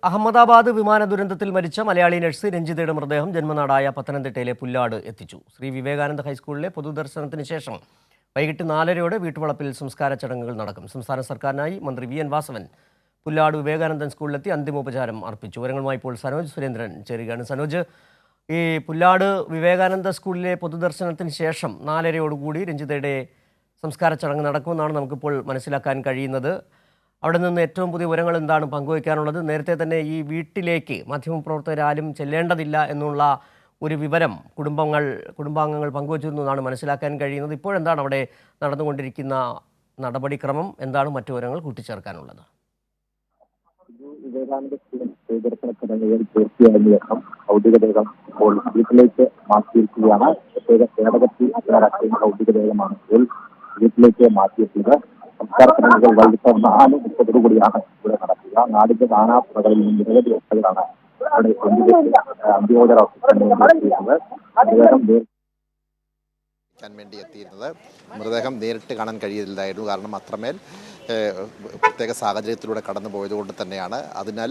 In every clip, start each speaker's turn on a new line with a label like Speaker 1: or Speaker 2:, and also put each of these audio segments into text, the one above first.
Speaker 1: അഹമ്മദാബാദ് വിമാന ദുരന്തത്തിൽ മരിച്ച മലയാളി നഴ്സ് രഞ്ജിതയുടെ മൃതദേഹം ജന്മനാടായ പത്തനംതിട്ടയിലെ പുല്ലാട് എത്തിച്ചു. ശ്രീ വിവേകാനന്ദ ഹൈസ്കൂളിലെ പൊതുദർശനത്തിന് ശേഷം വൈകിട്ട് 4:30 വീട്ടുവളപ്പിൽ സംസ്കാര ചടങ്ങുകൾ നടക്കും. സംസ്ഥാന സർക്കാരിനായി മന്ത്രി വി എൻ വാസവൻ പുല്ലാട് വിവേകാനന്ദൻ സ്കൂളിലെത്തി അന്തിമോപചാരം അർപ്പിച്ചു. വിവരങ്ങളുമായി ഇപ്പോൾ സനോജ് സുരേന്ദ്രൻ ചേരുകയാണ്. സനോജ്, ഈ പുല്ലാട് വിവേകാനന്ദ സ്കൂളിലെ പൊതുദർശനത്തിന് ശേഷം 4:30 രഞ്ജിതയുടെ സംസ്കാര ചടങ്ങ് നടക്കുമെന്നാണ് നമുക്കിപ്പോൾ മനസ്സിലാക്കാൻ കഴിയുന്നത്. അവിടെ നിന്ന് ഏറ്റവും പുതിയ വിവരങ്ങൾ എന്താണ് പങ്കുവയ്ക്കാനുള്ളത്? നേരത്തെ തന്നെ ഈ വീട്ടിലേക്ക് മാധ്യമപ്രവർത്തകരാരും ചെല്ലേണ്ടതില്ല എന്നുള്ള ഒരു വിവരം കുടുംബാംഗങ്ങൾ പങ്കുവച്ചിരുന്നു എന്നാണ് മനസ്സിലാക്കാൻ കഴിയുന്നത്. ഇപ്പോഴെന്താണ് അവിടെ നടന്നുകൊണ്ടിരിക്കുന്ന നടപടിക്രമം? എന്താണ് മറ്റു വിവരങ്ങൾ കൂട്ടിച്ചേർക്കാനുള്ളത്?
Speaker 2: വിവേകാനന്ദ സ്കൂളിൽ സ്വീകരണ ചടങ്ങുകൾ പൂർത്തിയായതിനു ശേഷം ഭൗതികദേഹം ഇപ്പോൾ വീട്ടിലേക്ക് മാറ്റിയിരിക്കുകയാണ്. പ്രത്യേക കേരളത്തിൽ ഭൗതികദേഹമാണ് ഇപ്പോൾ വീട്ടിലേക്ക് മാറ്റിയിട്ടുള്ളത്. സംസ്കാര ചടങ്ങുകൾ വൈകിട്ട് 4:30 കൂടിയാണ് ഇവിടെ നടക്കുക. നാടിന്റെ നാനാതുറകളിൽ നിന്ന് നിരവധി വ്യക്തികളാണ് ഇവിടെ അന്ത്യോദയ
Speaker 3: വേണ്ടി എത്തിയിരുന്നത്. മൃതദേഹം നേരിട്ട് കാണാൻ കഴിയില്ലായിരുന്നു. കാരണം അത്രമേൽ പ്രത്യേക സാഹചര്യത്തിലൂടെ കടന്നു പോയതുകൊണ്ട് തന്നെയാണ്. അതിനാൽ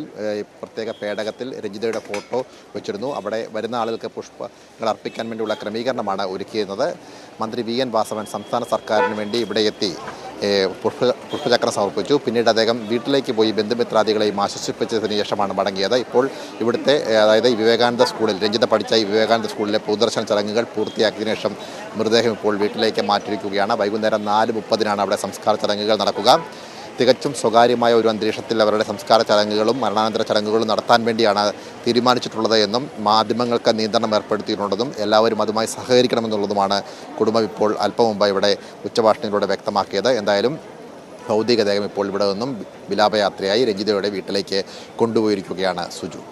Speaker 3: പ്രത്യേക പേടകത്തിൽ രഞ്ജിതയുടെ ഫോട്ടോ വെച്ചിരുന്നു. അവിടെ വരുന്ന ആളുകൾക്ക് പുഷ്പങ്ങൾ അർപ്പിക്കാൻ വേണ്ടിയുള്ള ക്രമീകരണമാണ് ഒരുക്കിയിരുന്നത്. മന്ത്രി വി എൻ വാസവൻ സംസ്ഥാന സർക്കാരിന് വേണ്ടി ഇവിടെ എത്തി പുഷ്പചക്രം സമർപ്പിച്ചു. പിന്നീട് അദ്ദേഹം വീട്ടിലേക്ക് പോയി ബന്ധുമിത്രാദികളെയും ആശ്വസിപ്പിച്ചതിന് ശേഷമാണ് മടങ്ങിയത്. ഇപ്പോൾ ഇവിടുത്തെ അതായത് വിവേകാനന്ദ സ്കൂളിൽ രഞ്ജിത പഠിച്ച ഈ വിവേകാനന്ദ സ്കൂളിലെ പൊതുദർശന ചടങ്ങുകൾ പൂർത്തിയാക്കിയതിനു ശേഷം മൃതദേഹം ഇപ്പോൾ വീട്ടിലേക്ക് മാറ്റിയിരിക്കുകയാണ്. വൈകുന്നേരം 4:30 അവിടെ സംസ്കാര ചടങ്ങുകൾ നടക്കുക. തികച്ചും സ്വകാര്യമായ ഒരു അന്തരീക്ഷത്തിൽ അവരുടെ സംസ്കാര ചടങ്ങുകളും മരണാനന്തര ചടങ്ങുകളും നടത്താൻ വേണ്ടിയാണ് തീരുമാനിച്ചിട്ടുള്ളത് എന്നും മാധ്യമങ്ങൾക്ക് നിയന്ത്രണം ഏർപ്പെടുത്തിയിട്ടുണ്ടെന്നും എല്ലാവരും അതുമായി സഹകരിക്കണമെന്നുള്ളതുമാണ് കുടുംബം ഇപ്പോൾ അല്പം മുമ്പ് ഇവിടെ ഉച്ചഭാഷണിലൂടെ വ്യക്തമാക്കിയത്. എന്തായാലും ഭൗതികദേഹം ഇപ്പോൾ ഇവിടെ നിന്നും വിലാപയാത്രയായി രഞ്ജിതയുടെ വീട്ടിലേക്ക് കൊണ്ടുപോയിരിക്കുകയാണ്. സുജു.